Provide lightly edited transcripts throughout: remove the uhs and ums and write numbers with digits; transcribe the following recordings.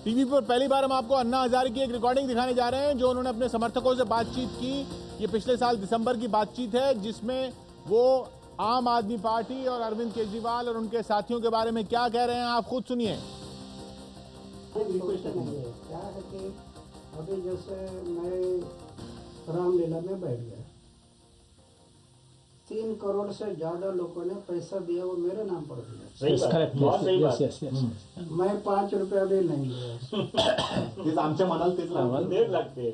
TV पर पहली बार हम आपको अन्ना हजारे की एक रिकॉर्डिंग दिखाने जा रहे हैं जो उन्होंने अपने समर्थकों से बातचीत की। ये पिछले साल दिसंबर की बातचीत है जिसमें वो आम आदमी पार्टी और अरविंद केजरीवाल और उनके साथियों के बारे में क्या कह रहे हैं आप खुद सुनिए। क्या है कि अभी जैसे मैं रामलीला में बैठ गया, 3 करोड़ से ज्यादा लोगों ने पैसा दिया, वो मेरे नाम पर दिया। मैं 5 रुपया भी नहीं लिया। आमच्या मनाला तेच लागते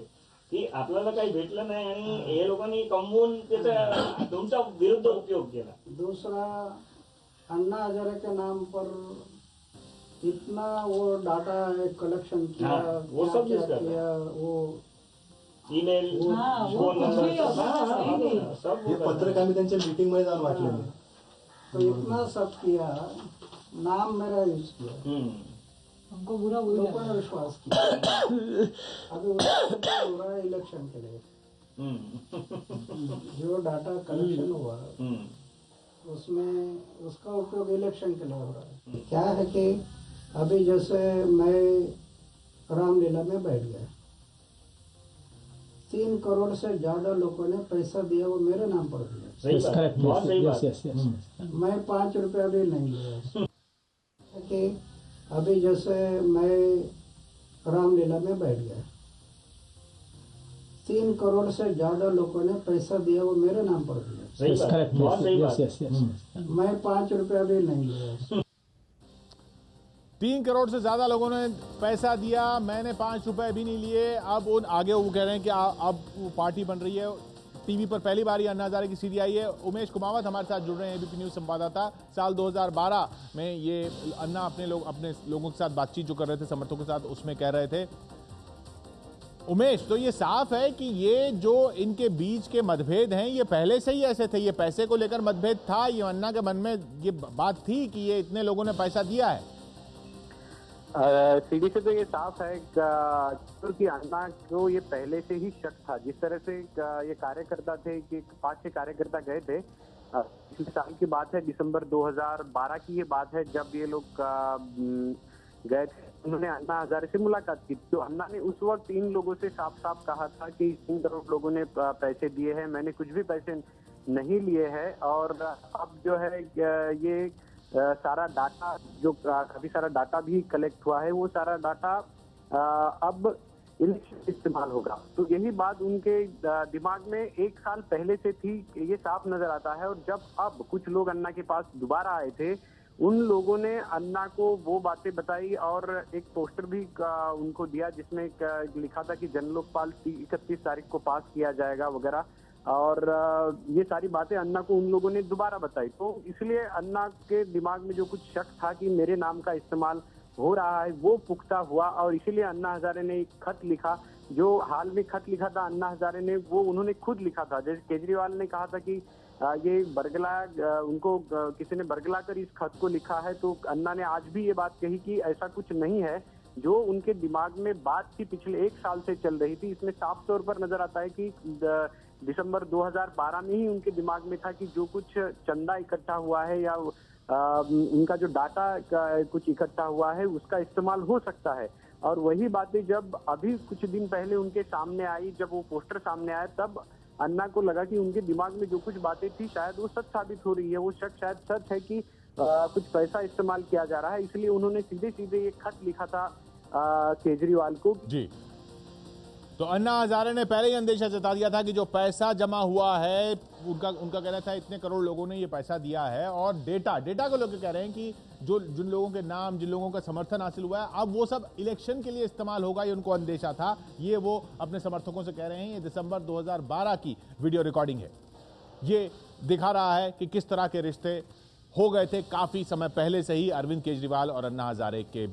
की आपल्याला काही भेटलं नाही आणि हे लोकांनी कमवून त्याचा तुमचा विरुद्ध उपयोग केला। दूसरा, अन्ना हजारे के नाम पर इतना वो डाटा कलेक्शन किया, वो सब किया, वो ईमेल, फोन नंबर सब पत्रकारांनी त्यांच्या मीटिंग मध्ये जाऊन वाटले, तो इतना सब किया, नाम मेरा यूज किया, हमको बुरा लोगों ने विश्वास किया। अभी बुरा इलेक्शन के लिए जो डाटा कलेक्शन हुआ उसमें उसका उपयोग इलेक्शन के लिए हो रहा है। क्या है कि अभी जैसे मैं रामलीला में बैठ गया, 3 करोड़ से ज्यादा लोगों ने पैसा दिया, वो मेरे नाम पर दिया। मैं 5 रुपया भी नहीं लिया। कि अभी जैसे मैं रामलीला में बैठ गया, 3 करोड़ से ज्यादा लोगों ने पैसा दिया, वो मेरे नाम पर दिया। मैं 5 रुपया भी नहीं लिया। 3 करोड़ से ज्यादा लोगों ने पैसा दिया, मैंने 5 रुपए भी नहीं लिए। अब उन आगे वो कह रहे हैं कि अब वो पार्टी बन रही है। टीवी पर पहली बार ही अन्ना हजारे की सीडी आई है। उमेश कुमावत हमारे साथ जुड़ रहे हैं, एबीपी न्यूज संवाददाता। साल 2012 में ये अन्ना अपने लोगों के साथ बातचीत जो कर रहे थे समर्थकों के साथ, उसमें कह रहे थे। उमेश, तो ये साफ है कि ये जो इनके बीच के मतभेद हैं ये पहले से ही ऐसे थे, ये पैसे को लेकर मतभेद था, ये अन्ना के मन में ये बात थी कि ये इतने लोगों ने पैसा दिया है। सीडी से तो ये साफ है कि अन्ना को ये पहले से ही शक था। जिस तरह से ये कार्यकर्ता थे कि 5-6 कार्यकर्ता गए थे, पिछले साल की बात है, दिसंबर 2012 की ये बात है, जब ये लोग गए थे, उन्होंने अन्ना हजारे से मुलाकात की। तो अन्ना ने उस वक्त इन लोगों से साफ साफ कहा था कि 3 करोड़ लोगों ने पैसे दिए हैं, मैंने कुछ भी पैसे नहीं लिए हैं। और अब जो है ये सारा डाटा जो काफी सारा डाटा भी कलेक्ट हुआ है, वो सारा डाटा अब इलेक्शन इस्तेमाल होगा। तो यही बात उनके दिमाग में 1 साल पहले से थी, ये साफ नजर आता है। और जब अब कुछ लोग अन्ना के पास दोबारा आए थे, उन लोगों ने अन्ना को वो बातें बताई और एक पोस्टर भी उनको दिया जिसमें लिखा था कि जन लोकपाल 31 तारीख को पास किया जाएगा वगैरह। और ये सारी बातें अन्ना को उन लोगों ने दोबारा बताई। तो इसलिए अन्ना के दिमाग में जो कुछ शक था कि मेरे नाम का इस्तेमाल हो रहा है, वो पुख्ता हुआ। और इसीलिए अन्ना हजारे ने एक खत लिखा, जो हाल में खत लिखा था अन्ना हजारे ने, वो उन्होंने खुद लिखा था। जैसे केजरीवाल ने कहा था कि ये बरगला, उनको किसी ने बरगला कर इस खत को लिखा है, तो अन्ना ने आज भी ये बात कही कि ऐसा कुछ नहीं है। जो उनके दिमाग में बात थी पिछले 1 साल से चल रही थी, इसमें साफ तौर पर नजर आता है कि दिसंबर 2012 में ही उनके दिमाग में था कि जो कुछ चंदा इकट्ठा हुआ है या उनका जो डाटा कुछ इकट्ठा हुआ है, उसका इस्तेमाल हो सकता है। और वही बातें जब अभी कुछ दिन पहले उनके सामने आई, जब वो पोस्टर सामने आया, तब अन्ना को लगा कि उनके दिमाग में जो कुछ बातें थी शायद वो सच साबित हो रही है। वो शक शायद सच है कि कुछ पैसा इस्तेमाल किया जा रहा है। इसलिए उन्होंने सीधे सीधे ये खत लिखा था केजरीवाल को। जी, तो अन्ना हजारे ने पहले ही अंदेशा जता दिया था कि जो पैसा जमा हुआ है, उनका कहना था इतने करोड़ लोगों ने ये पैसा दिया है। और डेटा को लोग कह रहे हैं कि जिन लोगों के नाम, जिन लोगों का समर्थन हासिल हुआ है, अब वो सब इलेक्शन के लिए इस्तेमाल होगा, ये उनको अंदेशा था। ये वो अपने समर्थकों से कह रहे हैं। ये दिसंबर 2012 की वीडियो रिकॉर्डिंग है। ये दिखा रहा है कि किस तरह के रिश्ते हो गए थे काफी समय पहले से ही अरविंद केजरीवाल और अन्ना हजारे के